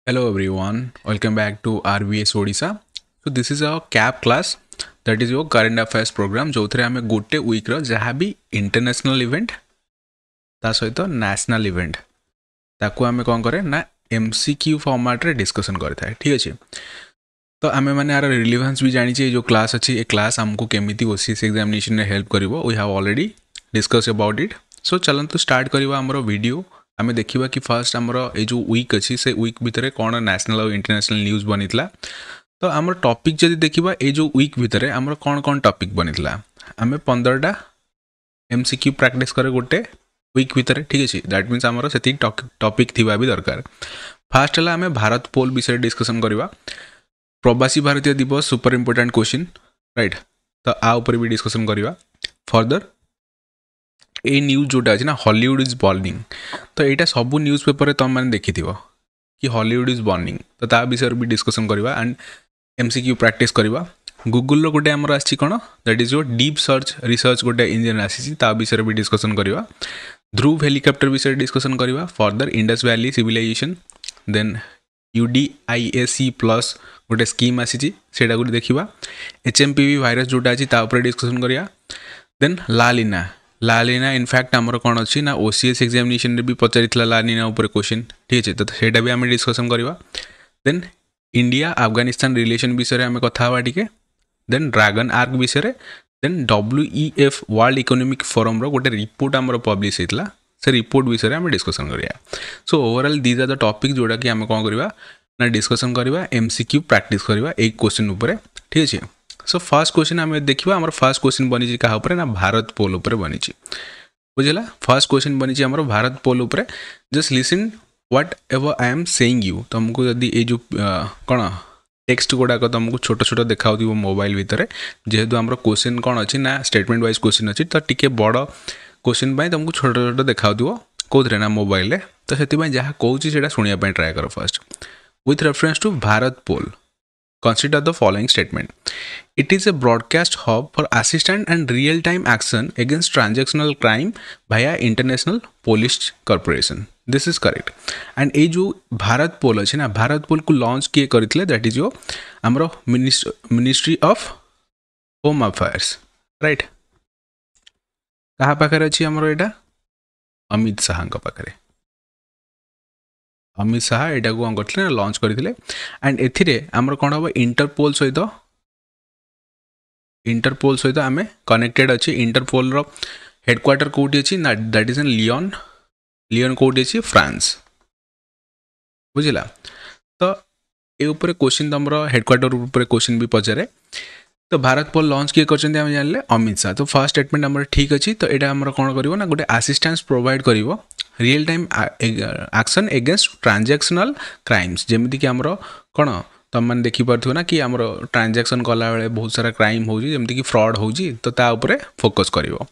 Hello everyone, welcome back to RVS Odisha. So this is our CAP class, that is your current affairs program जो थे हमें गोटे week रो जहाँ भी international event ता सहित नेशनल इवेंट ताकू आमे कौन करे ना MCQ फॉर्मेट रे डिस्कशन करता है। ठीक अच्छे, तो आमे माने यार रिलेवेंस भी जानी चाहिए। जो क्लास अच्छी ये क्लास हमको केमिति ओसीएस एग्जामिनेशन में हेल्प करिवो, we have already discuss about it. So चलंतु स्टार्ट करिवा हमरो वीडियो। आमे देखिबा कि फर्स्ट हमरो ए जो वीक अच्छी से वीक भितरे कोन नेशनल और इंटरनेशनल न्यूज़ बनितला। तो आमर टॉपिक जदि देखिबा ए जो वीक भितरे आमर कोन कोन टॉपिक बनितला, आमे 15टा MCQ प्रैक्टिस करे गोटे वीक भितरे। ठीक अछि, दैट मीन्स आमर सेति टॉपिक थिबा भी दरकार। फास्ट हला आमे भारत पोल विषय डिस्कशन करिवा। प्रवासी भारतीय दिवस सुपर इंपोर्टेंट क्वेश्चन, राइट। तो आ ऊपर भी डिस्कशन करिवा। फर्दर ए न्यूज जोटा अछि ना हॉलीवुड इज बर्निंग, तो एटा सब न्यूज पेपर रे तुम माने देखिथिबो कि हॉलीवुड इज बर्निंग, तो ता विषय भी डिस्कशन करिवा एंड MCQ प्रैक्टिस करिवा। गूगल रो गोटे हमर आछि कोन, that is your deep search research गोटे इंजन आछि, ता विषय भी डिस्कशन करिवा। ध्रुव हेलिकॉप्टर विषय डिस्कशन करिवा। Further Indus Valley civilisation, then UDIAC plus गोटे स्कीम आछि सेटा गोटे देखिवा। HMPV वायरस जोटा अछि ता ऊपर डिस्कशन करिया। देन लालिना इनफैक्ट आमर कौन अच्छी ना OCS एग्जामिनेशन रे भी पचारितला लालिना ऊपर क्वेश्चन। ठीक है, तो सेटा भी आम डिस्कशन करिवा। देन इंडिया अफगानिस्तान रिलेशन विषय आम कथा हवा टिके। देन ड्रैगन आर्क विषय। Then WEF World Economic Forum रो गोटे रिपोर्ट आमर पब्लिश होता, से रिपोर्ट विषय आम डिस्कशन करिया। So overall these are the topic जोटा कि आम कौन करवा ना डिस्कशन करवा, MCQ प्रैक्टिस करवा एक क्वेश्चन ऊपर। ठीक अच्छे, सो फर्स्ट क्वेश्चन आम देखा। आम फर्स्ट क्वेश्चन बनी क्या ना भारत पोल उपर बनी, बुझला। फर्स्ट क्वेश्चन बनी आम भारत पोल उपर। Just listen what ever I am saying you. तुमको यदि ये जो कौन टेक्स्ट गुड़ाक तुमको छोट छोट देखा मोबाइल भितर, जेहेतु आम क्वेश्चन कौन अच्छी ना स्टेटमेंट वाइज क्वेश्चन अच्छी, तो टी बड़ क्वेश्चन तुमको छोट छोट देखा कौन ना मोबाइल। तो से जहाँ कहूँ से शुणापी ट्राए कर। First with reference to Bharatpol consider the following statement. It is a broadcast hub for assistant and real-time action against transactional crime via International Police Corporation. This is correct. And ये जो भारत पोल अच्छे ना, भारत पोल को launch किए करते, that is जो आमर ministry of home affairs, right. कहाँ पाखे अच्छी आमर एटा अमित शाह पाखे। अमित शाह यहाँ कौन करते लॉन्च करते। एंड एथिरे आमर कौन हम इंटरपोल सहित आम कनेक्टेड अच्छे। इंटरपोल रो हेडक्वार्टर कौटी अच्छी ना, दैट इज इन लियोन कौटी अच्छी फ्रांस, बुझला। तो ये ऊपर क्वेश्चन तुम हेडक्वार्टर ऊपर क्वेश्चन भी पचारे। तो भारत पोल लॉन्च किए करछन्ते आम जानले अमित शाह। तो फर्स्ट स्टेटमेंट आम ठीक अच्छी। तो यहाँ आम कौन करिवो ना गोटे असिस्टेंस प्रोवाइड करिवो real time action against transactional crimes. जमीती कि आमर कौन तुम मैंने देखिपे ना कि आमर ट्रांजैक्शन कला बेले बहुत सारा क्राइम हो, जमीती कि फ्रॉड हो, तो ता उपरे फोकस करिवो।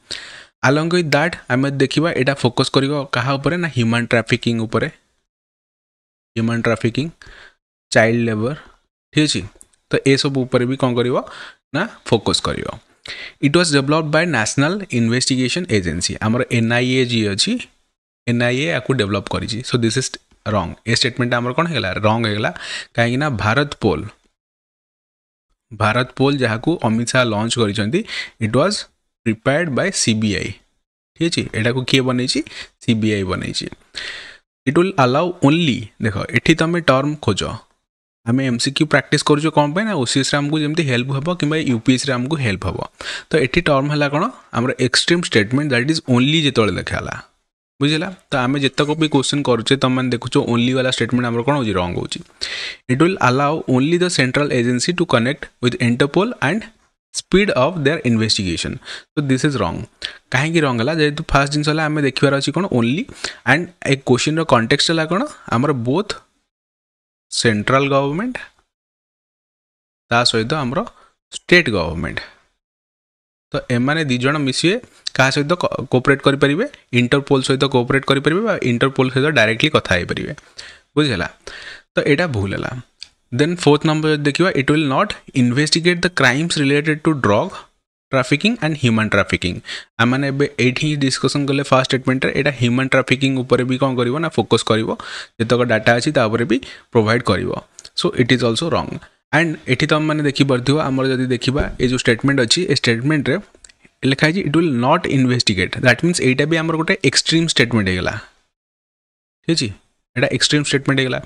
अलॉन्ग विथ दैट आम देखा यहाँ फोकस करिवो कहा उपरे ना ह्यूमन ट्रैफिकिंग उपरे, ह्यूमन ट्रैफिकिंग, चाइल्ड लेबर। ठीक अच्छे, तो ये सब ऊपर भी कौन करिवो ना फोकस करिवो। It was developed by National Investigation Agency, आमर NIA जी अच्छी, NIA या डेवलप करी। So this is wrong. A statement आमर कौन है रॉन्ग है, कहीं भारत पोल जहाँ को अमित शाह लॉन्च करिसेंती, it was prepared by CBI। ठीक अच्छे, यहाँ को किए बन CBI बन। इट विल अलाउ ओनली, देख ये तुम टर्म खोज, आम MCQ प्रैक्टिस कर कौन ना OCS आमको जमी हेल्प हम कि UPSC आमको हेल्प हम। तो ये टर्म है कौन आम extreme statement, that is only जो लिखाला, बुझला। तो आम जितक भी क्वेश्चन करुचे तुम मैंने देखुच ओनली वाला स्टेटमेंट आम कौन हो रॉन्ग हो। It will allow only the central agency to connect with Interpol and speed of their investigation. तो दिस इज रॉन्ग। कहीं रॉन्ग है जेहेतु फास्ट जिन आम देखार अच्छी कौन only, and a question context है कौन आमर बोथ सेंट्रल गवर्नमेंट ता सहित आमर स्टेट गवर्नमेंट। तो एमाने दी जण मिसिए क्या सहित कोऑपरेट करें, इंटरपोल सहित कोऑपरेट करें, इंटरपोल सहित डायरेक्टली कथा हो पारे, बुझला। तो यहाँ भूल है। देन फोर्थ नंबर देखिए, it will not investigate the crimes related to drug trafficking and human trafficking आम मैंने ये डिस्कसन कले फर्स्ट स्टेटमेंट यहाँ ह्यूमन ट्राफिकिंग उपर भी कौन कर फोकस कर जितक डाटा अच्छी भी प्रोवाइड कर so it is also wrong and ये तो मैंने देखिपे आमर जब देखा ये जो स्टेटमेंट अच्छी ए स्टेटमेंट रे लिखाई it will not investigate that means एटा भी आमर गोटे एक्सट्रीम स्टेटमेंट होगा ठीक है यहाँ एक्सट्रीम स्टेटमेंट होगा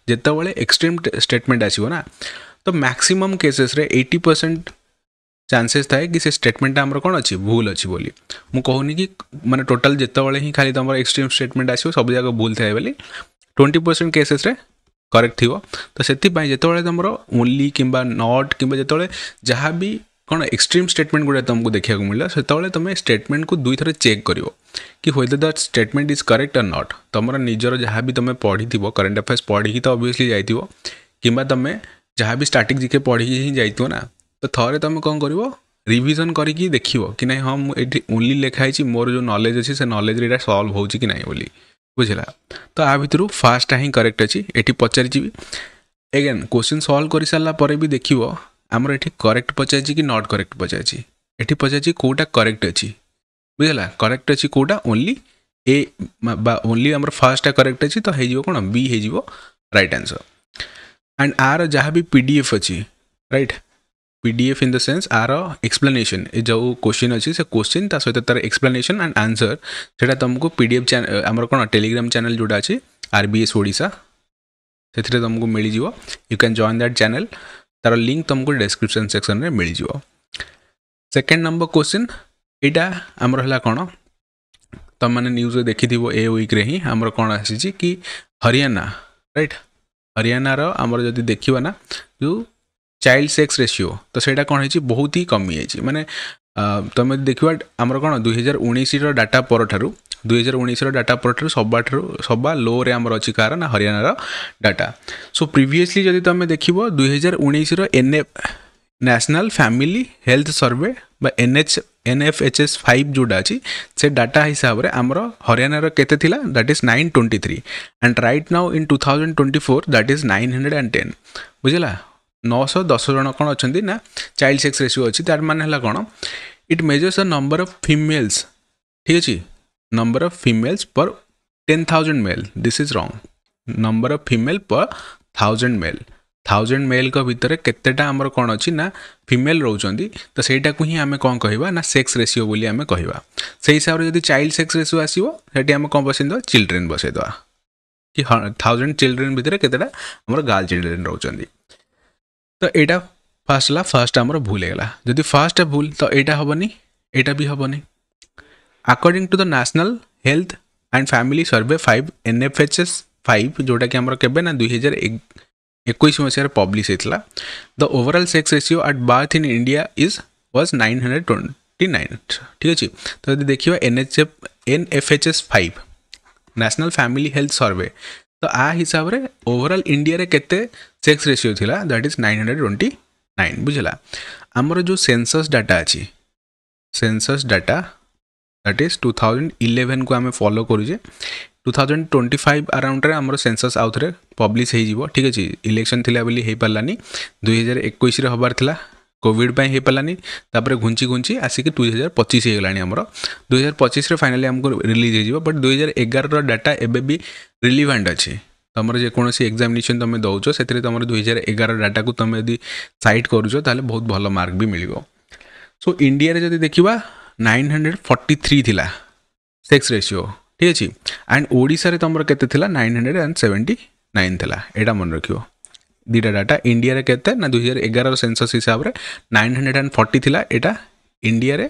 जिते एक्सट्रीम स्टेटमेंट आसो ना तो मैक्सिमम केसेस रे 80% चांसेस थाए कि से स्टेटमेंट आमर कौन अच्छी भूल अच्छी बोली मु कहूनी कि माने टोटल जिते ही खाली तुम एक्सट्रीम स्टेटमेंट आसो सब जगह भूल थाए बोली 20% केसेस रे करेक्ट थी तो से जिते तुम ओनली कि नॉट कि जो जहाँ भी कौन एक्सट्रीम स्टेटमेंट गुड़ा तुमको देखा मिले से तुम स्टेटमेंट को दुई थर चेक कर कि whether that statement is correct और नॉट तुम निजर जहाँ भी तुम पढ़ी करंट अफेयर्स पढ़ी तो ऑब्वियसली जाइथिबो किंबा तुम जहाँ भी स्टार्टिंग जीके पढ़ी ही जाइथिबो ना तो थरे तुम कौन कर रिविजन करके देखियो कि नहीं हाँ मुझे ओनली लिखाई मोर जो नॉलेज अच्छी से नॉलेज रे सॉल्व हो कि नहीं बोली बुझला तो आ भितर फास्ट ही करेक्ट अच्छी ये पचारि एगेन क्वेश्चन सॉल्व कर सारा पर भी देखियो आमर ये करेक्ट पचारि कि नॉट करेक्ट पचारि ये पचारि कौटा करेक्ट अच्छी बुझला करेक्ट अच्छी कौटा ओनली ए ओनली आमर फास्ट करेक्ट अच्छी तो हो कौन बी हो राइट आंसर एंड आर जहाँ भी पीडीएफ अच्छी right PDF in the sense or explanation जो क्वेश्चन अच्छी से क्वेश्चन ता सहित तार एक्सप्लेनेशन एंड आंसर से तुमको पीडीएफ चैनल आमर कौन टेलीग्राम चैनल जोटा अच्छी आरबीएस ओडिशा से तुमको मिल जाव you can join that channel तार लिंक तुमको डिस्क्रिप्शन सेक्शन में मिल जाव सेकेंड नंबर क्वेश्चन यहाँ आमर है कौन तुम मैंने न्यूज देखी ए वीक रे ही आमर कौन आसी कि हरियाणा राइट हरियाणा आमर जब देखा ना जो चाइल्ड सेक्स रेशियो तो सहीटा कौन है बहुत ही कमी है माने तुम देखा आमर कौन 2019 डाटा पर 2019 डाटा पर सबा लो रे आमर अच्छी कार ना हरियाणा डाटा सो प्रीवियसली जब तुम देख 2019 नेशनल फैमिली हेल्थ सर्वे NFHS 5 जोटा अच्छी से डाटा हिसाब से आमर हरियाणा केते थिला that is 923 and right now in 2024 that is 910 बुझला 910 जन कौन अच्छा ना चाइल्ड सेक्स रेशियो अच्छी तार मान है कौन it measures the number of females ठीक अच्छे number of females per 10,000 male this is wrong number of female per 1000 mail 1000 mail को भितर केतेटा आमर कौन अच्छी ना फीमेल रोचंदी तो सेटा को ही आमे कौन कहवा ना सेक्स रेशियो बोली आमे कहवा से हिसाब से जब चाइल्ड सेक्स रेशियो आसीबो सेठी आमे कौन बसैंद चिल्ड्रेन बसैदवा कि 1000 चिल्ड्रेन भितर केतेटा आमर गर्ल चिल्ड्रेन रोचंदी तो यहाँ फास्ट ला फास्ट आमर भूल होगा जदि फास्ट भूल तो यहाँ हेनी यहाँ भी हेनी according to the national health and family survey 5 NFHS 5 जोटा कि आमर केबे ना 2021 मसीह पब्लिश होता the overall sex ratio at birth in India was 929 ठीक अच्छे तो यदि देखिए NFHS 5 national family health survey तो आ हिसाब रे ओवरऑल इंडिया रे केते सेक्स रेशियो थिला दैट इज 929 बुझला आमर जो सेंसस डाटा अच्छी सेंसस डाटा दैट इज 2011 को आम फॉलो करूचे 2025 अराउंड रे आमर सेंसस आउ थे पब्लिश हो ठीक अच्छे इलेक्शन थिला बोली हो पारानी 2021 रे हबार थिला कोविड हो पारानी तापर घुंची घुंची आसिक 2025 हो गलानी आमर 2025 रे फाइनली आमको रिलीज हो बट 2011 डाटा एबे भी रिलीवेंट अच्छे तुम जेकोसी एग्जामिनेशन तुम दौच से तुम 2011 डाटा को तुम यदि साइट करुच ताले बहुत भल मार्क भी मिल सो इंडिया रे जदि देखा 943 थिला सेक्स रेशियो ठीक अच्छे एंड ओडिशा रे तुम केते थिला 979 थिला एटा मन रखियो दीटा डाटा इंडिया रे केते ना 2011 सेंसस हिसाब रे 940 थिला एटा इंडिया रे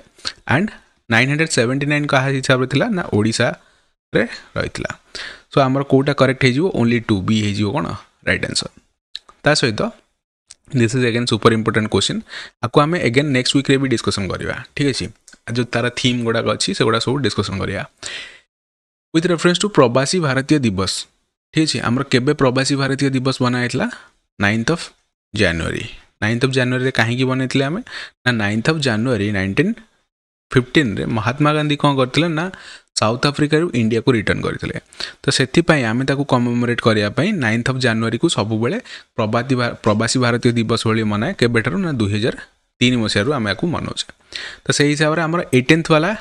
एंड 979 का हिसाब रे थिला ना ओडिशा रे रहितला सो आमर कोटा करेक्ट हो ओनली 2 बी हो कौन राइट आंसर ता सहित this is again super important question आपको आम अगेन नेक्स्ट वीक रे भी डिस्कसन करवा ठीक अच्छे जो तार थीम गुड़ाक अच्छी से गुड़ा सब डिस्कसन करवा विथ रेफरेंस टू प्रवासी भारतीय दिवस ठीक अच्छे आमर केबे प्रवासी भारतीय दिवस बनाइला 9th of January 9th of January कहीं बनई आम ना 9th of January 1915 रे महात्मा गांधी कौन करते ना साउथ अफ्रिका इंडिया को रिटर्न करते तो से आम कमेमोरेट करने 9th of January को सब प्रवासी भारतीय दिवस भाई मनाए केबेठार ना 2013 2003 मसीह आम या मनाऊे। तो से हिसाब से आम 18th वाला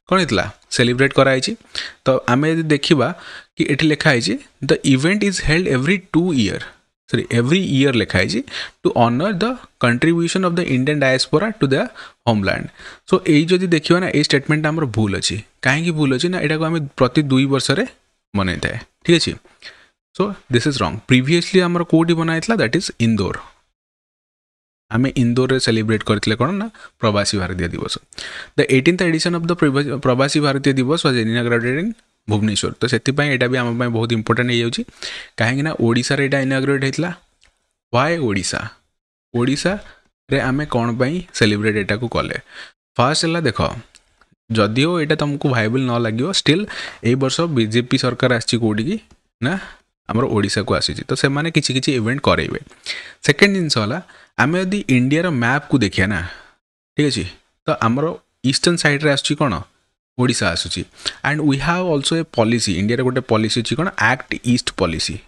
कौन होता सेलिब्रेट कराई। तो आम यदि देखा कि ये लिखाई the event is held every 2 year every year लिखाई to honour the contribution of the Indian diaspora to the homeland. So यही जदि देखा ना ये स्टेटमेंट आम भूल अच्छी कहीं भूल अच्छी ना यहाँ आम प्रति 2 वर्ष मनई थाए। ठीक अच्छे। सो दिस इज रॉन्ग। प्रीवियसली आम कौटी बनाई दैट इज इंदौर। आम इंदौर रे सेलिब्रेट करते कौन ना प्रवासी भारतीय दिवस। The 18th addition of the प्रवासी भारतीय दिवस वाज इनाग्रेटेड इन भुवनेश्वर। तो से यहाँ भी आम बहुत इंपोर्टेंट हो जाए कहीं ओडिशा रे एटा इनाग्रेट होता। व्हाई ओडिशा? ओडिशा रे आमे कौन पाई सेलिब्रेट एटा को कले? फर्स्ट है देख जदिओ यहाँ तुमको भाइबल न लगे स्टिल ए वर्ष बीजेपी सरकार आसी ना आमर ओडिशा को आसी तो से माने किछि किछि इवेंट करेबे। सेकेंड जिनस वाला आम यदि इंडिया मैप को देखिए ना ठीक अच्छे तो आमर ईस्टर्न साइड रे आसुची कौन ओडिशा आसुची। And we have also a policy India रे गोटे पॉलिसी अछि कौन एक्ट ईस्ट पॉलिसी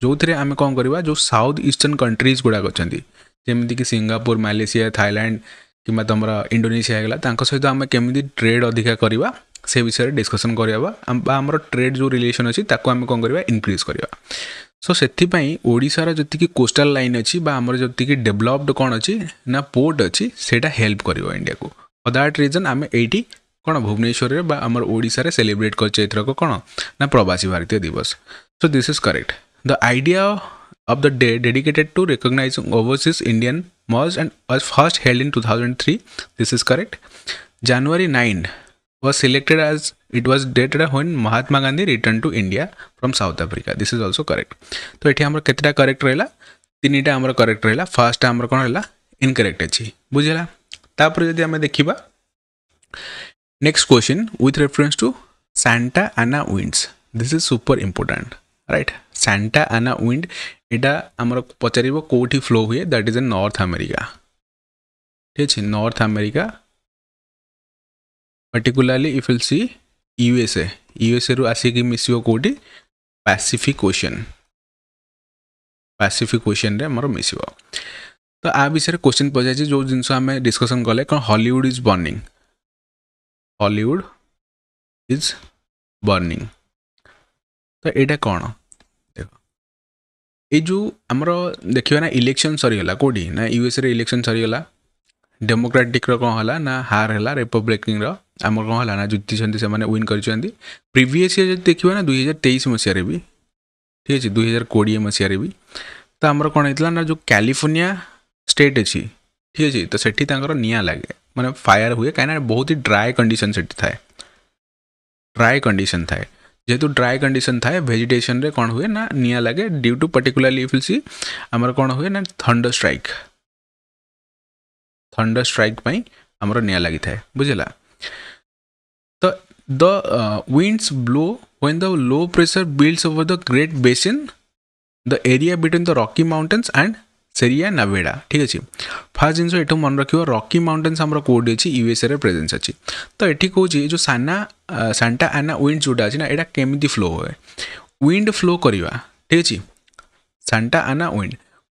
जो थे आम कौन करवा जो साउथ ईस्टर्न कंट्रीज गुड़ाक अच्छा जमीक कि सिंगापुर मालेशिया थाईलैंड कि तुम इंडोनेशिया है सहित आम केमी ट्रेड अधिका करवा से विषय डिस्कसन करवा आमर ट्रेड जो रिलेशन अच्छी आम कौन करवा इनक्रीज करवा। सो से ओडिशार जी कोस्टाल लाइन अच्छी आमर जी डेभलप्ड कौन अच्छी ना पोर्ट अच्छी सेटा हेल्प कर इंडिया को। फॉर दैट रीजन आम एटी कौन भुवनेश्वर में आमर ओडिशा सेलिब्रेट कर कौन ना प्रवासी भारतीय दिवस। सो this is correct. The idea of the day dedicated to recognizing overseas Indian merged and was first held in 2003. This is correct. January 9 was selected as it was dated when Mahatma Gandhi returned to India from South Africa. This is also correct. तो ये आमर केतेटा correct रहा? 3टा आमर correct रहा। First आमर कौन है incorrect अच्छी बुझेगा। तापर जदि आम देखा next question with reference to Santa Ana winds. This is super important right. Santa Ana wind एटा आमर पचार कौटी फ्लो हुए that is in North America. ठीक है North America particularly if will see USA रु आसिक मिसिबो कौटी पैसिफिक ओशन रे आमर मिसिबो। तो आ विषय क्वेश्चन पचार जो जिनस आम डिस्कसन कले कौन Hollywood is burning. Hollywood is burning तो यहाँ कौन देख ये जो आमर देखिए ना इलेक्शन सरीगला कौटी ना यूएसए रे इलेक्शन सरीगला डेमोक्रेटिक कौन है ना हार है रिपब्लिकन आमर कौन है ना जीति से विन कर प्रीवियस ईयर देखिए ना 2023 मसीह भी ठीक है 2020 मसीह भी तो आमर कौन होता ना जो कैलिफोर्निया स्टेट अच्छी ठीक अच्छे तो सेठी निया लगे माने फायर हुए कहीं बहुत ही ड्राई कंडीशन से थाए ड्राई कंडीशन थाए जेहेतु ड्राई कंडीशन थाए वेजिटेशन रे कौन हुए ना निया लगे ड्यू टू पर्टिकुलरली इफ सी आमर कौन हुए ना थंडर स्ट्राइक पाई आमर निया लगी थाए बुझेला। तो the winds blow when the low pressure builds over the Great Basin the area between the Rocky Mountains and Sierra Nevada. ठीक अच्छे फास्ट जिन ये मन रख रॉकी माउंटेन्स आमर कौटी अच्छी यूएसए रे प्रेजेंस अच्छी। तो ये कौन जो सांता आना विंड जोटा अच्छी ना यहाँ केमी फ्लो हुए विंड फ्लो करवा ठीक अच्छे सांता आना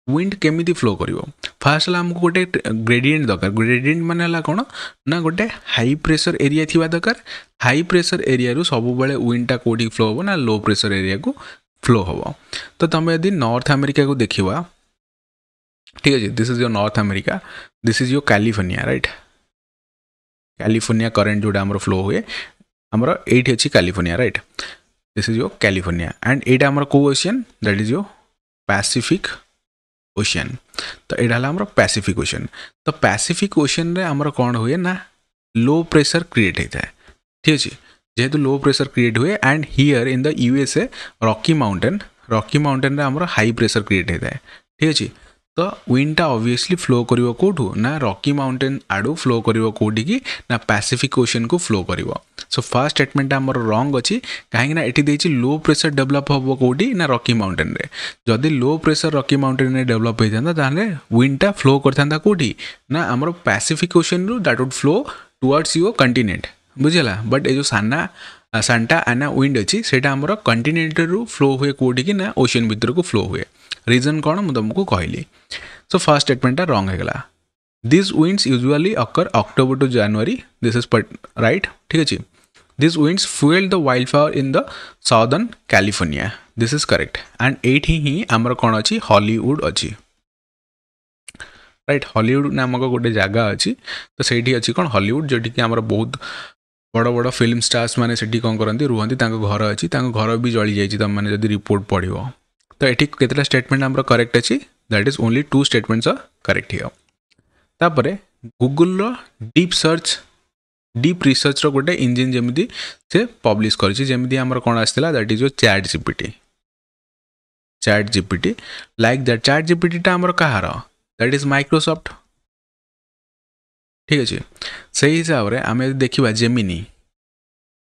विंड केमी फ्लो कर फास्ट है आमको गोटे ग्रेडिएंट दरकार। ग्रेडिएंट माने कौन ना गोटे हाई प्रेशर एरिया थी दरकार। हाई प्रेशर एरिया सब बेले विंडटा कौटी फ्लो हम ना लो प्रेशर एरिया को फ्लो हम। तो तुम यदि नॉर्थ अमेरिका को देखा ठीक है this is your north America this is your California right. California current जोड़ा आमर फ्लो हुए आमर एट अच्छी California right this is your California and एटा आमर को ocean that is your Pacific ocean. तो यहाँ है आमर पैसिफिक ओशियन। तो पैसिफिक ओशियन रे आमर कौन हुए ना लो प्रेशर क्रिएट होता है ठीक अच्छे जेहेतु लो प्रेशर क्रिएट हुए and here in the USA Rocky mountain रे आमर हाई प्रेशर क्रिएट होता है ठीक अच्छे। तो विंडटा ऑब्वियसली फ्लो करिवो कोठू ना रॉकी माउंटेन आड़ू फ्लो करिवो कोठी की ना पैसिफिक ओशन को फ्लो करिवो। सो फर्स्ट स्टेटमेंट आमर रॉन्ग अच्छी कहीं एटी देछि लो प्रेशर डेवलप हम कोठी ना रॉकी माउंटेन रे। जदि लो प्रेशर रॉकी माउंटेन रे डेवलप होता ताहले विंडटा फ्लो करता कोठी ना आमर पैसिफिक ओशन रु that would flow towards your continent बुझेला। बट ये जो साना सांटा आना विंड अच्छी से कंटिनेंटल रु फ्लो हुए कौटी कि ना ओशियन भितर को फ्लो हुए रीजन कौन मुझे तुमको कहली सो फर्स्ट स्टेटमेंटा रॉन्ग होगा this winds usually occur October to January this is right ठीक अच्छे this winds fuel the wild fire in the southern California this is correct and एठी ही आमर कौन अच्छी हॉलीवुड अच्छी राइट हॉलीवुड नामक गोटे जगह अच्छी तो सही अच्छी कौन हॉलीवुड जोटी कि आमर बहुत बड़ बड़ फिल्म स्टार्स मैंने से कौन करती रुहती घर अच्छी घर भी जली जाइए तुम मैंने जब रिपोर्ट पढ़ो तो ये केतटा स्टेटमेंट आमर करेक्ट अच्छी that is only 2 statements are correct here तापर गूगल डीप रिसर्च रो गोटे इंजिन जमी से पब्लिश करमी आमर कौन आसाला that is your chat GPT like that chat GPT आमर कहार दैट इज माइक्रोसॉफ्ट ठीक अच्छे से हिसाब से आम देखा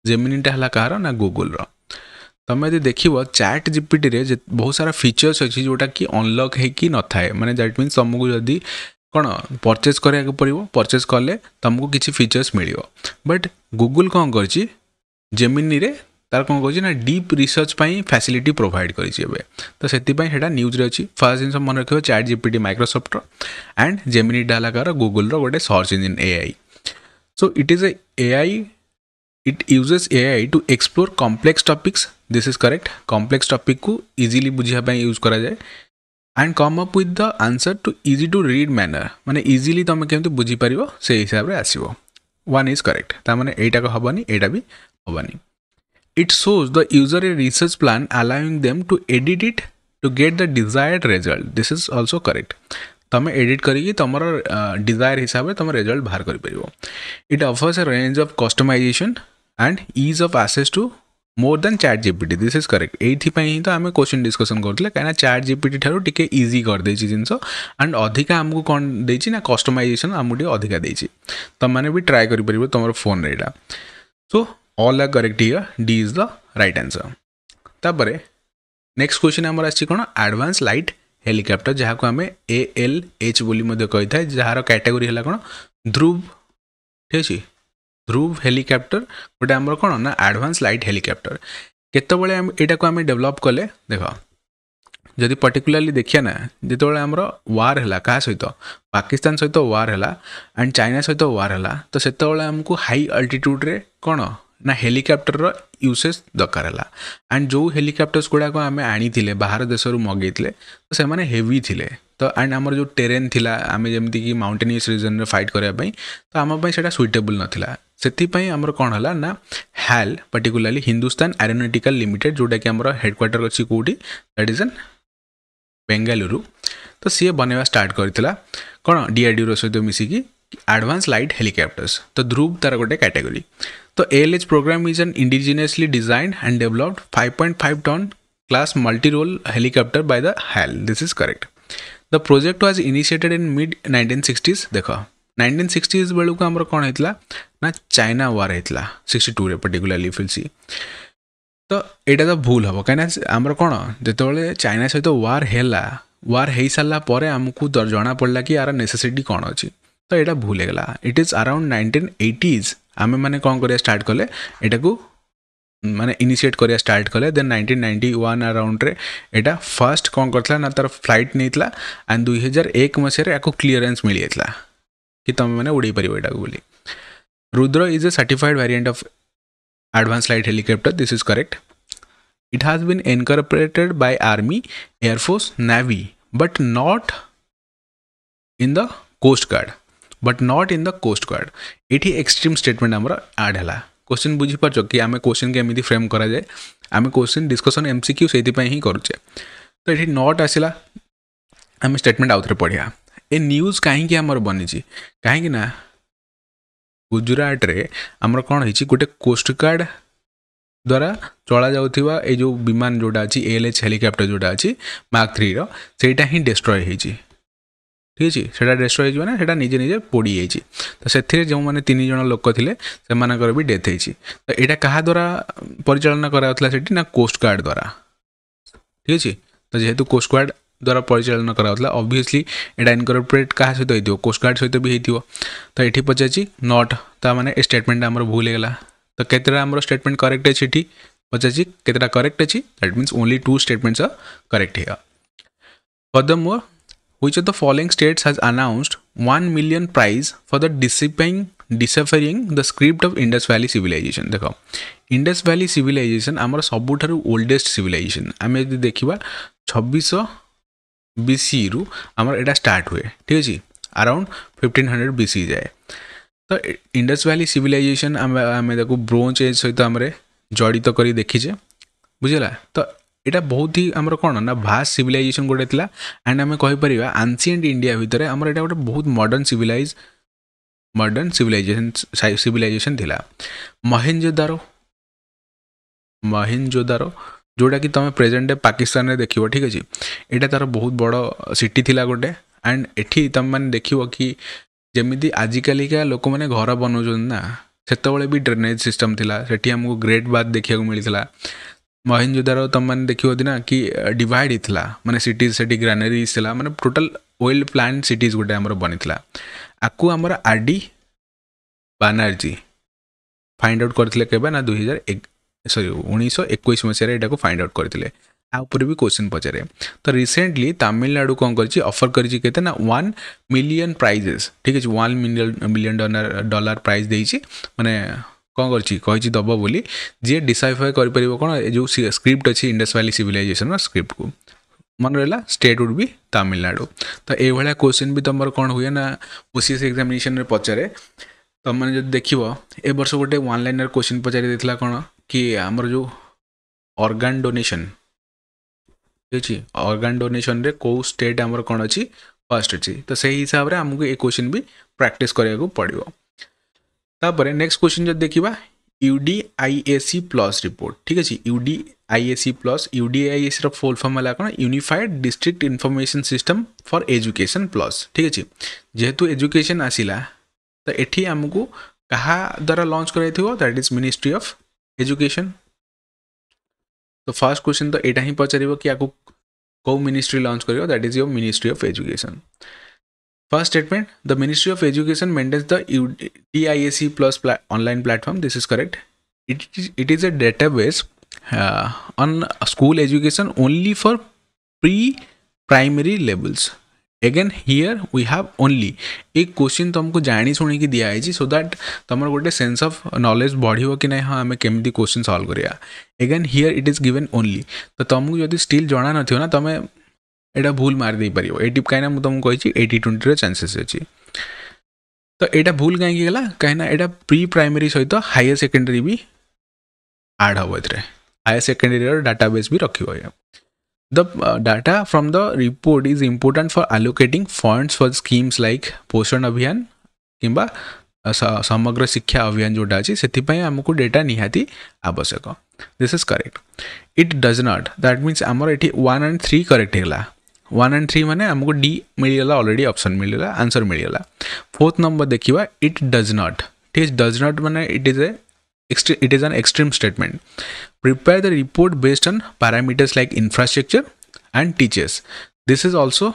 जेमिनीटा है कहार ना गूगल तुम यदि देख चैट जीपीटी रे बहुत सारा फीचर्स अच्छी जोटा कि अनलॉक होगी न थाए माने दैट मीन्स तुमको जदि कौन परचेज कराया पड़ो परचेज कले तुमको किसी फीचर्स मिल बट गूगल कौन कर जेमिनी रे तार कौन कर ना डीप रिसर्च फैसिलिटी प्रोवाइड कर तो से न्यूज रे अच्छी फर्स्ट जिन मन रख चैट जीपीटी माइक्रोसॉफ्ट एंड जेमिनीटा है कार गूगल गोटे search engine AI so it is AI it uses AI to explore complex topics this is correct complex topic को easily बुझिया ପାଇଁ यूज करा जाए and come up with the answer to easy to read manner माने easily तुम केमते बुझी परिबो से हिसाब रे आसीबो one is correct ता माने एटा को हबनी एटा भी हबनी it shows the user a research plan allowing them to edit it to get the desired result this is also correct तुम एडिट करी तुम डिजायर हिसाब से तुम रिजल्ट बाहर कर परिबो it offers a range of customisation and ease of access to more than chat GPT this is correct एही तो आम क्वेश्चन डिस्कसन करते कहीं चैट जीपीटी ठारू टिके इजी कर देछि जिंस एंड अधिका आमको कौन देछि ना कस्टमाइजेशन आमको टिके अधिका देछि तुम माने भी ट्राई करि परिबो तुम फोन रे एटा so all are correct here D is the right answer तापरे नेक्स्ट क्वेश्चन हमर आछि कोन एडवांस लाइट हेलिकॉप्टर जहाँ को आम ALH बोली कही था जार कैटेगोरी है कौन ध्रुव ठीक अच्छे ध्रुव हेलिकॉप्टर गोटे आमर कौन ना एडवांस लाइट हेलिकॉप्टर केतबेले एटा को आम डेवलप कले देख जदि पर्टिकुलरली देखिए ना जो आमर वार है क्या सहित पाकिस्तान सहित वार है एंड चाइना सहित वार है तो से आमको हाई अल्टीट्यूड रे कौन ना हेलिकॉप्टर यूसेज दरकार है एंड जो हेलिकॉप्टर्स गुड़ाक आम आनी बाहर देश मगई तो से मैंने हेवी थिले तो एंड आमर जो टेरेन थिला आम जमती कि माउंटेनियस रीजन रे फाइट करने तो आम से सुइटेबल नाला से आमर कौन है ना HAL particularly Hindustan aeronautical limited जोटा कि आमर हेडक्वार्टर अच्छी कौटी दैट इज एन बेंगालुरु तो सी बनवा स्टार्ट करता कौन DRDO सहित मिसिकी एडवांस लाइट हेलिकॉप्टर्स तो ध्रुव तार गोटे कैटेगोरी तो ALH program is an indigenously designed and developed 5.5 ton class multi-role helicopter by the HAL. This is correct. The project was initiated in mid 1960s. देखो 1960s बेलू को हमर कौन होइतला ना चाइना वार होइतला 62 रे पर्टिकुलरली फिल सी तो एटा तो भूल हम कहीं आमर कौन जो चाइना सहित वार हो सारा पर आमको जना पड़ा कि यार नेसेसिटी कौन अच्छी तो यहाँ भूल गला इट इज अराउंड 1980s आम मैंने कौन कर स्टार्ट कले एटा को माने इनिशिएट करिया स्टार्ट कले देन 1991 अराउंड रे एटा फर्स्ट कौन करथला ना तार फ्लाइट नेतला एंड 2001 मसे रे याको क्लियरेंस मिल जातला कि तुम मैंने उड़ी परिबो एटा को बोली Rudra is a certified variant of advance light helicopter this is correct it has been incorporated by army air force navy but not in the coast guard but not in the coast guard ये extreme statement आमर आड है question बुझीपार कि आम question के frame करा जाए आम क्वेश्चन डिस्कसन MCQ से ही करुचे तो ये नॉट आसला आम स्टेटमेंट आउ थे पढ़िया ए न्यूज कहीं आमर बनी कहीं ना गुजरात रे आमर कौन है गोटे कोस्ट गार्ड द्वारा चला जाऊा ये जो विमान जोटा अच्छी ALH हेलिकॉप्टर जोटा अच्छी Mark 3 रो सेटा ही डिस्ट्रॉय होती ठीक अच्छे से डिस्ट्रॉय हो ना निजे निजे पोड़ी जाइए तो से जो मैंने 3 जन लोक थे से भी डेथ होती तो यहाँ क्या द्वारा परिचालना कराला ना कोस्ट गार्ड द्वारा ठीक अच्छे तो जेहेतु कोस्ट गार्ड द्वारा परिचालना कराला ऑब्वियसली यहाँ इनकॉर्पोरेट क्या सहित होती कोस्ट गार्ड सहित भी होती तो ये पचार नॉट तो मैंने स्टेटमेंट आमर भूल गला तो केतेटा हमरो स्टेटमेंट करेक्ट अछि एठी पचाछि केतेटा करेक्ट अछि that means only 2 statements are correct here furthermore which of the following states has announced 1 million prize for the deciphering the script of Indus Valley civilization देखो Indus Valley civilization आमर सबुठारु oldest civilization आमे यदि देखिबा 2600 BC रु आमर एटा start हुए ठीक अछि अराउंड 1500 BC जाए तो इंडस वैली सिविलाइजेशन आमे देखो ब्रोंज एज सहित हमरे जड़ित करी देखिजे बुझला तो एटा बहुत ही हमर कोन ना भास्ट सिविलाइजेशन गोटे थिला एंड आमे कहि परिबा एंशिएंट इंडिया भितरे हमर एटा गोटे बहुत मॉडर्न सिविलाइजेशन थिला मोहेंजोदारो जोटा कि तमे प्रेजेंट डे पाकिस्तान रे देखिबो ठीक अछि एटा तार बहुत बड़ सिटी थिला गोटे एंड एठी तम माने देखिबो कि जेमिति आजिकली का लोक मैंने घर बनाऊन ना से भी ड्रेनेज सिस्टम थिला सेठी हमको ग्रेट बात देखा मिलता मोहेंजोदारो तुम मैंने देखियो ना कि डिवाइड होता माने सिटीज सेठी ग्रानरीज थिला माने टोटल वेल प्लान्ड सिटीज गोटे हमर बनीला आकु हमर आरडी बानर्जी फाइंड आउट करथिले केबे ना 1921 मसीह एटा को फाइंड आउट करथिले आ ऊपर भी क्वेश्चन पचारे तो रिसेंटली तमिलनाडु कौन कर ऑफर कर ना 1 मिलियन प्राइजेस ठीक है 1 मिलियन डॉलर प्राइज देइछि माने कौन कर दब बोली जी डिसाइफाई कर परिबो कोन जो स्क्रिप्ट अच्छी इंडस वैली सिविलाइजेशन स्क्रिप्ट को मन रहा स्टेट वुड भी तमिलनाडु तो ये भाया क्वेश्चन भी तुम कौन हुए ना ओसीएस एग्जामिनेशन रे पचारे तुम मैंने जो देखिबो ए वर्ष गोटे वन लाइनर क्वेश्चन पचारि देथिला कोन कि हमर जो ऑर्गन डोनेशन ऑर्गन डोनेशन रे को स्टेट हमर कौन अच्छी फर्स्ट अच्छी तो सही हिसाब से आमको ये क्वेश्चन भी प्रैक्टिस करिया पड़ो तापर नेक्स्ट क्वेश्चन जो देखिबा यूडीआईएसी प्लस रिपोर्ट ठीक अच्छे यूडीआईएसी प्लस यूडीआईएसी फुल फॉर्म है कौन unified district information system for education plus ठीक अच्छे जेहेतु एजुकेशन आसिला तो एठी आमको कहा द्वारा लॉन्च कराइथिबो that is Ministry of Education तो फर्स्ट क्वेश्चन तो एटा ही पचारिबो कि आको को मिनिस्ट्री लॉन्च करियो that is your Ministry of Education first statement the Ministry of Education maintains the DIAC plus online platform this is correct it is a database on school education only for pre primary levels again here we have only एक क्वेश्चन तुमको जानी शुणी की दिखाई so that तुम गोटे sense of knowledge बढ़ो कि नहीं हाँ आम केमी क्वेश्चन सॉल्व करिया again here it is given only तो तुमको जब स्टिल जाना न ना तुम एटा भूल मार दे पार ये कहीं मुझे तुमको कही 80-20 चांसेस अच्छी तो यहाँ भूल कहीं गला कहीं यहाँ प्री प्राइमरी सहित हायर सेकेंडरी भी आड हम ए हायर सेकेंडरी डाटाबेस भी रखियो The data from the report is important for allocating funds for schemes like पोषण अभियान किंबा समग्र शिक्षा अभियान जोटा अच्छी से आमको डेटा निहाती आवश्यक this is correct it does not that means आमर ये 1 and 3 करेक्ट है 1 and 3 माने आमको डी मिलगला ऑलरेडी ऑप्शन मिलगला आंसर मिलगला फोर्थ नंबर देखिबा इट डज नॉट ठीक है डज नॉट माने it is an extreme statement prepare the report based on parameters like infrastructure and teachers this is also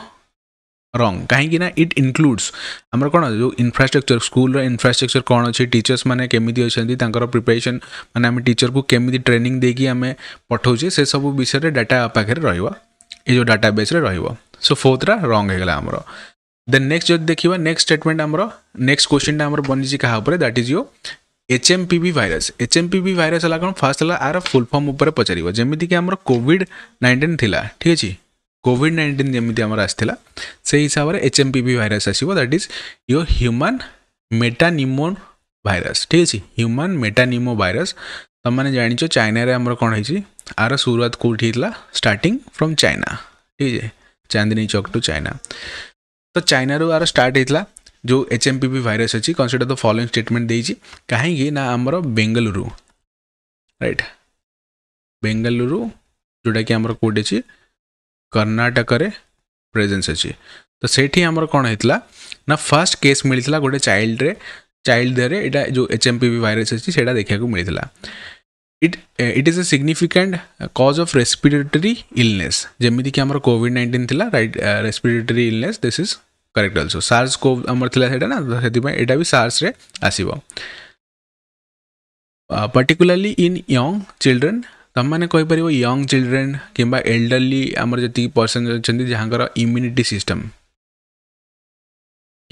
wrong कहीं ना it includes हमर कोन जो infrastructure स्कूल रो infrastructure कोन अछि teachers माने केमिति अछंती तांकर प्रिपरेशन माने हम टीचर को केमिति ट्रेनिंग देकी हमें पठौछे से सब विषय रे डाटा पाखरे रहइबा ए जो डाटाबेस रे रहइबा सो फोर्थ रा रॉन्ग हे गेला हमरो देन नेक्स्ट जो देखिबा नेक्स्ट स्टेटमेंट हमरो नेक्स्ट क्वेश्चन हमरो बनिजी कहा ऊपर that is your HMPV virus है कौन फास्ट है आर फुल फॉर्म उपर पचार जमीक आम COVID-19 थिला ठीक अच्छे COVID-19 जमी आम आसाला से हिसाब से HMPV भाइरस आसो that is your human metapneumovirus ठीक अच्छे ह्यूमन मेटानिमो भाइरस तुम मैंने जान चाइना आमर कौन है आर शुरुआत कौटी स्टार्टिंग फ्रॉम चाइना ठीक है चांदनी चौक टू चाइना तो चाइना रू आर स्टार्ट होता जो HMPV भाइरस अच्छी कंसिडर द फॉलोइंग स्टेटमेंट देइछि कहीं ना आमर बेंगलुरु राइट बेंगलुरु जोटा कि आमर कोड अच्छी कर्नाटक रे प्रेजेंस अच्छी तो सेठी आमर कौन होता ना फर्स्ट केस मिलता गोटे चाइल्ड देहरे यहाँ जो HMPV भाइरस अच्छी से देखा मिलता it is a significant cause of respiratory illness जमीक कि आमर COVID-19 थिला right respiratory illness this is correct also SARS को आमर थिला सेटा ना से भी सार्स रे आसीबो पर्टिकुलाली इन यंग चिल्ड्रेन तुम मैंने कहीपर यंग चिल्ड्रेन किंबा एल्डरली आमर जी पर्सन अच्छा जहाँ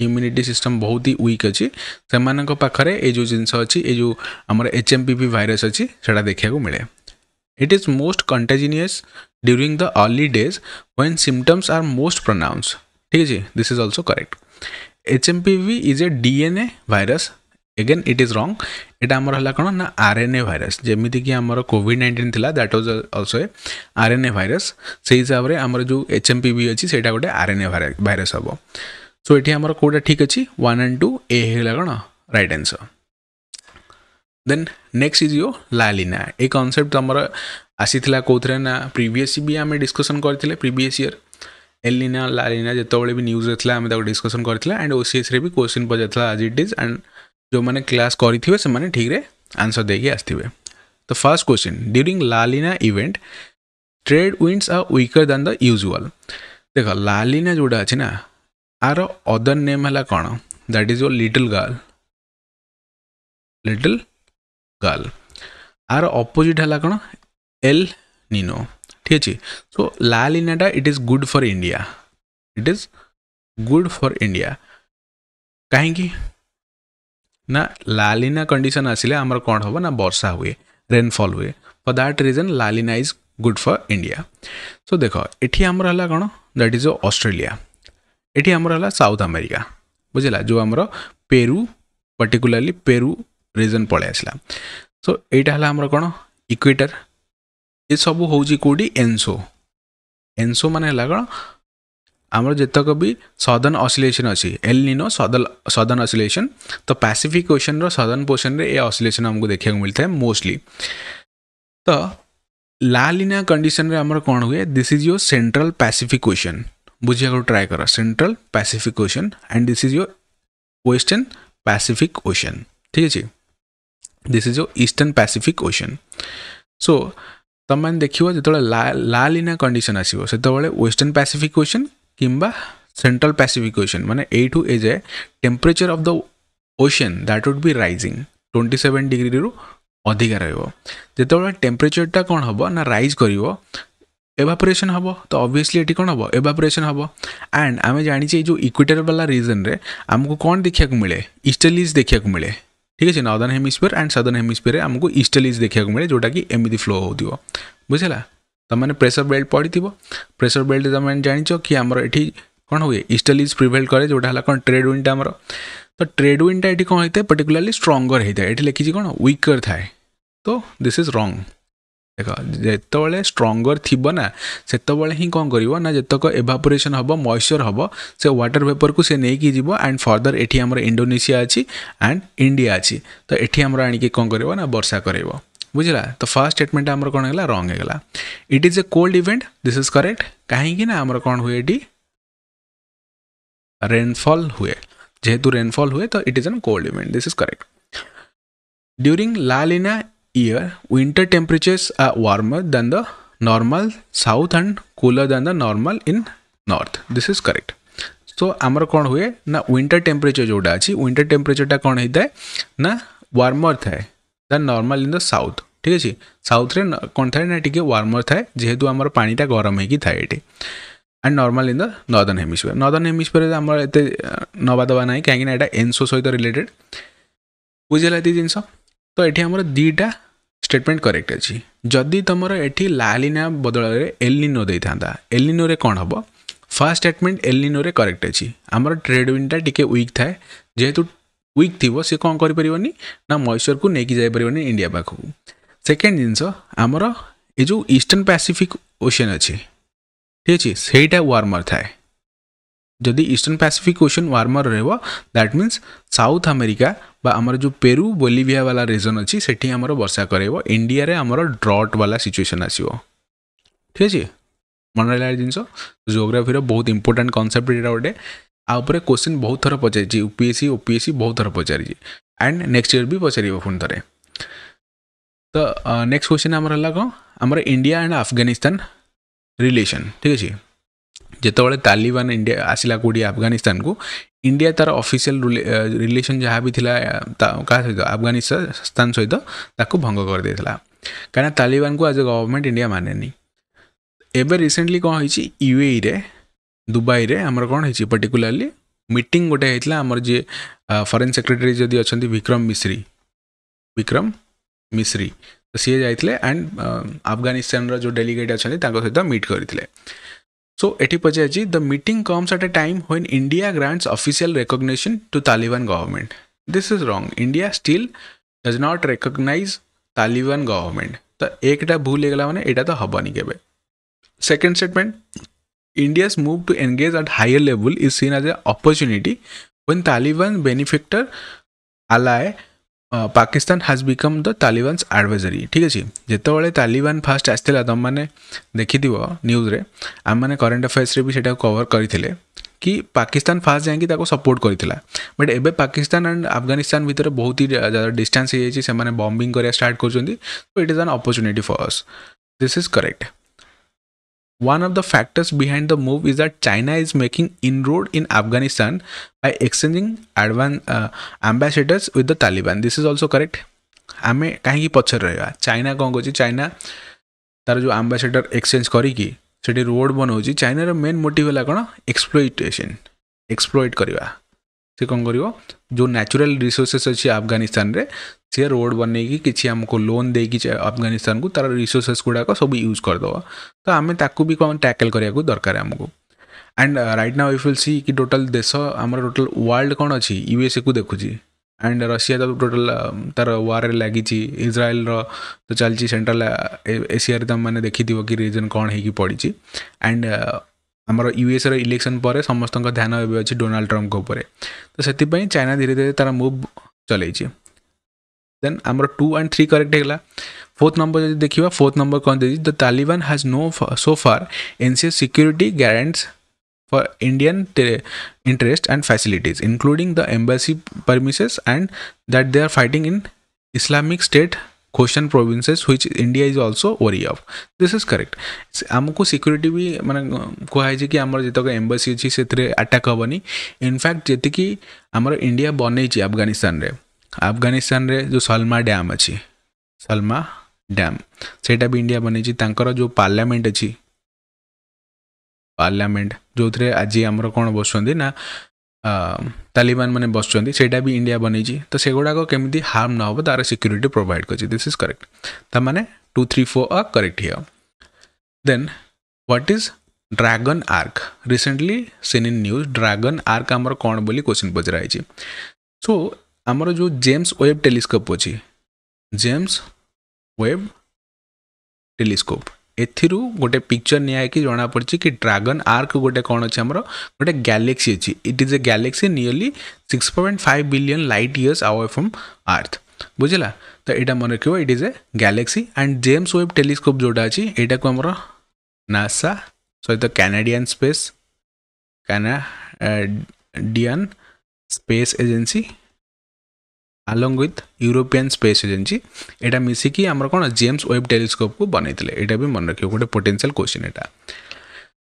इम्यूनिटी सिस्टम बहुत ही वीक अच्छी से पाखे ये जो जिनस अच्छी ये जो आमर HMPV भाइरस अच्छी से देखा मिले it is most contagious during the early days when symptoms are most pronounce ठीक है this is also correct HMPV is a DNA virus again it is wrong एटा आमर है कौन ना RNA भाइरस जमीती कि आमर COVID-19 थिला that was also a RNA virus से हिसाब रे आमर जो HMPV अच्छी सेटा गोटे RNA भाइरस हम सो ये आमर कौटा ठीक अच्छी 1 and 2 ए है कौन right answer then next is यो लालिना ये कॉन्सेप्ट आमर आसीथिला कोथरे ना प्रीवियस भी आम डिस्कसन करथिले प्रीवियस ईयर एलिना लालिना जितेबाला भी न्यूज था आम डिस्कसन करथिला एंड OCS रे भी क्वेश्चन पचारला आज इट इज एंड जो मैंने क्लास करेंगे से मैंने ठीक रे आंसर देके आसथिबे तो first question during La Nina event trade winds are weaker than the usual देख लालिना जोड़ा अच्छे ना आर अदर नेम है कौन that is your little girl आर अपोजिट है कौन एल निनो ठीक अच्छे सो लालिनाटा it is good for India कहीं ना लालिना कंडीशन आसिले आमर कौन हम ना वर्षा हुए रेनफॉल हुए for that reason La Nina is good for India so देख ये आमर है कौन दैट इज ऑस्ट्रेलिया ये आमर है साउथ अमेरिका बुझला जो आमर पेरू पर्टिकुलरली पेरू रीजन पड़े आसला सो यहाँ है आमर कौन इक्वेटर ये सब हूँ कौटी एनसो माने है कौन आमर जितक भी सदर्न ऑसिलेशन अच्छी एल निनो सदर्न ऑसिलेशन तो पैसिफिक ओशन रो सदर्न पोर्शन रे ये ऑसिलेशन हमको देखा मिलता है मोस्टली तो लालिना कंडीशन रे आमर कौन हुए this is your central Pacific Ocean बुझिया को ट्राई कर central Pacific Ocean and this is your western Pacific Ocean ठीक अच्छे this is your eastern Pacific Ocean so तुम मैंने देखिए जो लालिना कंडीशन आसो से वेस्टर्न पैसिफिक ओशन किंबा सेंट्रल पैसिफिक ओशन माने ए टू ए जाए temperature of the ocean that would be rising 27 degree रु अधिका रहा टेम्परेचरटा कौन हम ना राइज कर एवापोरेशन हम तो ऑब्वियसली ये कौन हम एवापोरेशन हम एंड आम जानी जो इक्वेटर वाला रीजन रे आमको कौन देखा मिले ईस्टर्लीज देखा मिले ठीक है northern hemisphere and southern hemisphere आमको ईस्टर्लीज देखा मिले जोटा कि एमती फ्लो हो बुझला तुम मैंने प्रेशर बेल्ट पड़ी थी प्रेशर बेल्ट तुम जान कि आमर ये कौन हुए ईस्टर्लीज प्रिवेल करे जोटा है कौन ट्रेड विंड आमर तो ट्रेड विंडटा ये कौन होता है पर्टिकुलरली स्ट्रंगर होता है ये लिखी कौन वीकर थाए तो दिस इज रॉन्ग देख जिते स्ट्रंगर थी ना से ही कौन कर ना जितक एवापोरेशन हम मॉइस्चर हम से वाटर वेपर को से नहीं जीव एंड फर्दर एटी आमर इंडोनेशिया अच्छी एंड इंडिया अच्छी तो ये आमर आणिक कौन कर ना वर्षा कर बुझला तो फर्स्ट स्टेटमेंट आमर कौन है रॉन्ग है it is A cold event this is correct कहीं ना आमर कौन हुए रेनफॉल हुए जेहेतु रेनफॉल हुए तो it is an cold event this is correct during La Nina year winter temperatures are warmer than the normal south and cooler than the normal in north this is correct so आमर कौन हुए ना winter temperature जोड़ा अच्छी winter temperature टा कौन होता है ना वार्मर थाए than normal in the south ठीक अच्छे साउथ रे कौन थाए ना टिके वार्मर थाए जेहेतु आमर पानीटा गरम होगी थाए ये and normal in the northern hemisphere आमर एत नवा दवा ना कहीं यहाँ एनसो सहित रिलेटेड बुझेगा ये जिनस तो ये आमर दीटा स्टेटमेंट करेक्ट अच्छी जदि तुम ये लालिना बदल एलिनो दे था एलिनो रे कौन हम फर्स्ट स्टेटमेंट एलिनो रे करेक्ट अच्छी आमर ट्रेड विंडटा टिके वीक थाए जेहेतु वीक थी सी कौन कर ना मॉइस्चर को लेकिन जापर इंडिया पाखक सेकेंड जिनस आमर ये जो ईस्टर्न पैसिफिक ओशन अच्छी ठीक अच्छे सहीटा वार्मर थाए जदि ईस्टर्न पैसिफिक ओशन वार्मर रहा दैट मीन्स साउथ अमेरिका बा आमर जो पेरू बोलिविया वाला रीजन अच्छी सेठी आमर वर्षा करेबो इंडिया रे आमर ड्रॉट वाला सिचुएशन आसीबो ठीक अच्छे मन रहा जिनस जियोग्राफी बहुत इंपोर्टेंट कॉन्सेप्ट यहाँ गोटे आउे क्वेश्चन बहुत थर पचारि यूपीएससी ओपीएससी बहुत थर पचारि एंड नेक्स्ट ईयर भी पचार पुणी थे तो नेक्स्ट क्वेश्चन आमर है कौन आमर इंडिया एंड अफगानिस्तान रिलेशन ठीक अच्छे ଯେତେବେଳେ ତାଲିବାନ इंडिया आसिला कोडी अफगानिस्तान को इंडिया तार ऑफिशियल रिलेशन जहाँ भी थिला का सहित अफगानिस्तान सहित ताकू भंग कर देथिला काना तालिबान को एज ए गवर्नमेंट इंडिया मानेनी एबे रिसेंटली कोन होइची यूएई रे दुबई रे हमर कोन होइची पर्टिकुलरली मीटिंग गोटे हेतला हमर जे फॉरेन सेक्रेटरी जदी अछंती विक्रम मिश्री तो सी जाइथिले एंड अफगानिस्तान रो जो डेलीगेट अछंती ताको सहित मीट करथिले So, एटी पचाजी the meeting comes at a time when India grants official recognition to Taliban government. This is wrong. India still does not recognize Taliban government. तो एकटा भूल गला माने एटा तो हबनी केबे. Second statement, India's move to engage at higher level is seen as an opportunity when Taliban benefactor ally Pakistan has become the Taliban's advisory ठीक अच्छे जिते तालिबान फास्ट आसला तुम मैंने देखी न्यूज रे आम मैंने करेन्ट अफेयर्स भी सेटा कवर करते कि पाकिस्तान फास्ट जाकि सपोर्ट करता बट एबे पाकिस्तान एंड अफगानिस्तान भितर बहुत ही ज़्यादा डिस्टेंस हो जाए बॉम्बिंग करा स्टार्ट कर so it is an opportunity for us this is correct One of the factors behind the move is that China is making inroad in Afghanistan by exchanging ambassadors with the Taliban. This is also correct. आमे कहीं पछर रहा China कौन कौन China तार जो ambassador exchange करी सेठी road बनाऊँ चाइनार main motive है कौन एक्सप्लोइट करवा से कौन कर जो नेचुरल रिसोर्सेस अच्छी अफगानिस्तान रे सी रोड बनई कि आमको लोन देकी अफगानिस्तान को तार रिसोर्सेस गुड़ाक सब यूज करदे तो आम ताकू भी कौन टैकल करने दरकार आमको and right now if will सी कि टोटल देश आम टोटल वर्ल्ड कौन अच्छी यूएसए को देखुची एंड रशिया तो टोटल तार वार लगी इज्राएल तो चलती सेंट्रल एशिया तुम मैंने देखी कि रीजन कौन हो पड़ी एंड आमर यूएस इलेक्शन पर समस्त ध्यान एवं अच्छी डोनाल्ड ट्रम्प के ऊपर तो से चाइना धीरे धीरे तार मूव चल देन आमर 2 and 3 करेक्ट है फोर्थ नंबर जो देखा फोर्थ नंबर कौन they the Taliban has no so far NCS security guarantees for Indian interest and facilities including the embassy premises and that they are fighting in Islamic State question provinces which India is also worry of this is correct आमको security भी माने कहुई कि आमर जितक embassy अच्छी से attack हेनी in fact जी आमर India बनई अफगानिस्तान रे जो सलमा डैम अच्छी सलमा डैम सेटा भी इंडिया बनई जो पार्लियामेंट अच्छी पार्लियामेंट जो थे आज आमर कौन बस ना तालिबान मैंने बसुँच सेटा भी इंडिया बनई तो से गुड़ाक केमी हार्म न हो तार सिक्योरिटी प्रोवाइड कर दिस इज करेक्ट तमाने 2 3 4 are correct here then what is Dragon Arc recently seen in news Dragon Arc आमर कौन बोली क्वेश्चन पचराई सो आमर जो जेम्स वेब टेलीस्कोप अच्छी जेम्स वेब टेलीस्कोप एथिरू गोटे पिक्चर निया कि जना पड़ी कि ड्रैगन आर्क गोटे कौन अच्छे आमर गोटे गैलेक्सी अच्छी it is a galaxy nearly 6.5 billion light years away from Earth बुझला तो यहाँ मन रख it is a galaxy and James Webb telescope जोटा अच्छी यहाँ को आमर नासा सहित Canadian Space Canadian Space Agency along with European Space Agency एटा मिसिकी आमर कौन जेम्स वेब टेलीस्कोप को बनई एटा भी मन रखियो गोटे पोटेंशियल क्वेश्चन एटा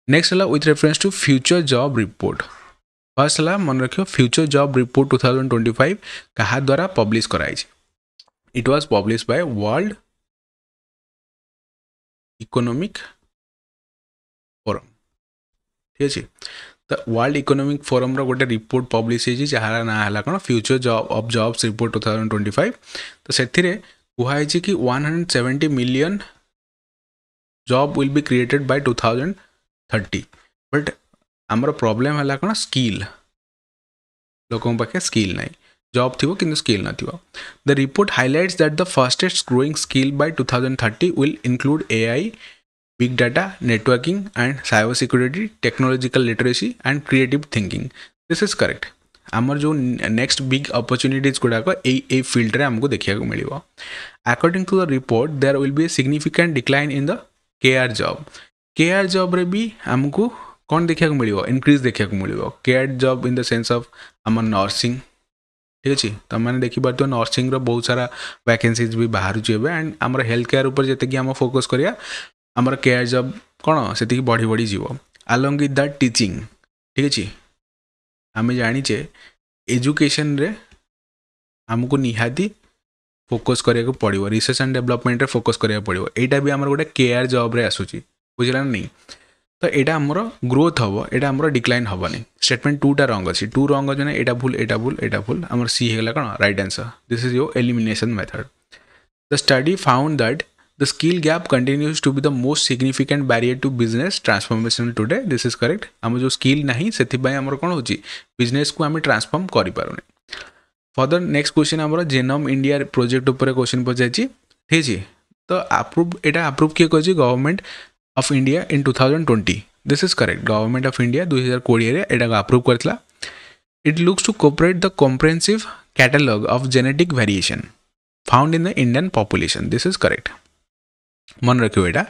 नेक्स्ट है with reference to future job report first है मन रखियो फ्यूचर जॉब रिपोर्ट 2025 कहा द्वारा पब्लिश कराई it was publish by world Economic forum ठीक अच्छे तो वर्ल्ड इकोनॉमिक फोरम रो गोटे रिपोर्ट पब्लिश होती जार ना है कौन future job of jobs report 2025 तो से कहुई कि 170 million job will be created by 2030 but आमर प्रॉब्लम है कौन स्किल लोकों पाखे स्किल ना जॉब थी कि स्किल न the report highlights that the fastest growing skill by 2030 will include AI big data, networking and cyber security, technological literacy and creative thinking. This is correct. आमर जो नेक्स्ट बिग अपॉर्चुनिटीज गुड़ाक ए field रे हमको देखा मिलो according to the report there will be significant decline in the care job रे भी हमको कौन देखा मिलो इनक्रीज देखा मिलो care job in the sense of आमर नर्सिंग ठीक अच्छे तुम मैंने देखिए नर्सिंग रो बहुत सारा वैकेंसीज भी बाहर एंड आमर हेल्थ केयर ऊपर जिते आम फोकस करिया आमर केयर जॉब कौन से बढ़ी बढ़ी जीव along with that teaching ठीक अच्छे आम जाचे एजुकेशन रे आमको निहाती फोकस करिया पड़ो रिसर्च एंड डेवलपमेंट रे फोकस करिया पड़ो यहाँ भी आमर गोटे केआर जॉब रे आसूची बुझला नहीं तो यहाँ आमर ग्रोथ हम यहाँ आमर डिक्लाइन हेनी स्टेटमेंट 2टा रंग अच्छी 2 रंग अच्छे यहाँ भूल यहाँ भूल यहाँ भूल आमर सी है कौन right answer this is your elimination method the study found that the skill gap continues to be the most significant barrier to business transformation today this is correct आम जो स्किल नहीं से आमर कौन हो बिजनेस को आम ट्रांसफॉर्म कर पारे फर्दर नेक्स्ट क्वेश्चन आमर जेनोम इंडिया प्रोजेक्ट उपर क्वेश्चन पचार ठीक है तो अप्रूव यहाँ अप्रूव किए कर government of India in 2020 this is correct government of India 2020 यहाँ अप्रूव करता it looks to cooperate the comprehensive catalogue of genetic variation found in the Indian population this is correct मन रखियो एटा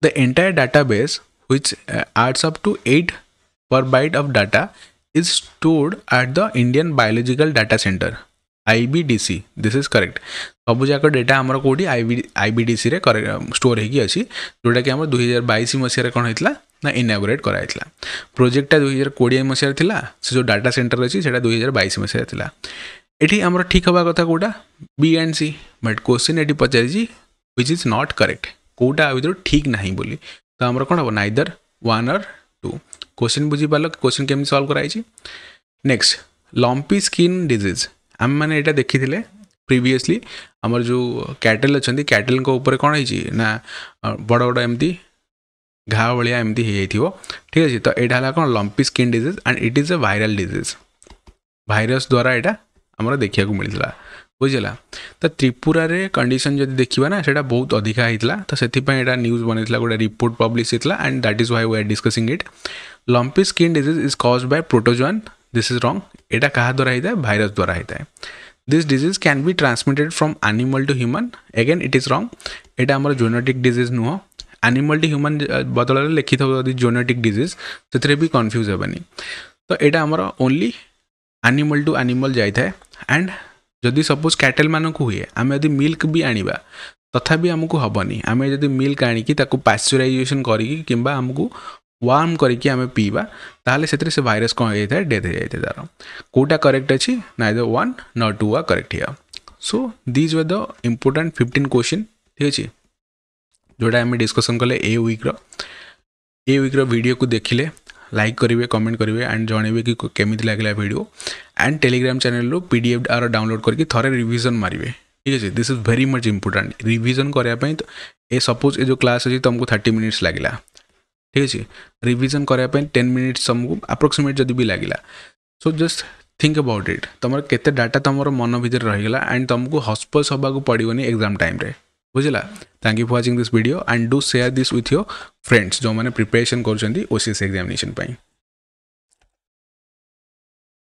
the entire database which adds up to 8 per byte of data is stored at the Indian Biological Data Center IBDC this is correct सब जाक data आमर कोठी IBDC रे store होगी अच्छी जोटा कि आम 2022 मसीह कौन होता ना इनागोरेट कराइला प्रोजेक्टा 2020 मसीह थिला से जो डाटा सेंटर अच्छी से 2022 मसीह थिला एठी आमर ठीक हवा कथा कोटा B and C but question ये पचारि which is not correct Kota आ ठीक ना बोली तो आमर कौन हम नाइदर 1 और 2 क्वेश्चन बुझी पाल क्वेश्चन केमी सॉल्व कराई नेक्स्ट लंपी स्किन डिजीज आम मैंने यहाँ देखी प्रीवियसली आमर जो कैटल अच्छा कैटल ऊपर कौन है ना बड़ बड़ एमती घा भाया एमती हो ठीक अच्छे तो यहाँ कौन lumpy skin disease and it is a viral disease virus द्वारा यहाँ आमर देखा मिलता बुझला तो त्रिपुरा रे कंडीशन जब देखा ना से बहुत अधिका होता तो से न्यूज बनता गोटे रिपोर्ट पब्लिश होता and that is why we are discussing it lumpy skin disease is caused by protozoan this is wrong यहाँ क्या द्वारा होता है भाइरस द्वारा होता है this disease can be transmitted from animal to human again it is wrong यहाँ आम जेनेटिक डिजीज नुह एनिमल टू ह्यूमन बदल लिखि जेनेटिक डिजीज से भी कन्फ्यूज हेनी तो यहाँ आमर ओनली एनिमल टू एनिमल जाए एंड जदि सपोज कैटल मानक हुए आम यदि मिल्क भी आनिबा तथापि आमको हेनी आम जदि मिल्क आनिकी पाश्चराइजेशन करके आमको वार्म करके आम पीवा ताले से भाइरस कौन होता है डेथ हो जाए तार कोटा करेक्ट अच्छी neither 1 not 2 are correct here so these were the important 15 question ठीक अच्छे जोटा आम डिस्कसन कले ए वीक वीडियो को देखिले लाइक करेंगे कमेंट करेंगे एंड जनइबे कि केमी लगे वीडियो एंड टेलीग्राम चैनल रो पीडीएफ आर डाउनलोड करके थोड़े रिवीजन मारे ठीक है this is very much important revision करने तो ये सपोज ये जो क्लास अच्छी तुमको 30 मिनिट्स लगे ठीक अच्छे रिवीजन करने 10 मिनिट्स तुमको अप्रोक्सीमेट जब भी लगे so just think about it तुम केते डाटा तुम मन भर रहीगला एंड तुमको हस्पस होगा पड़ोनी एग्जाम टाइम रे बुझला thank you for watching this video and do share this with your friends जो मैंने प्रिपरेशन कर OCS एग्जामिनेशन।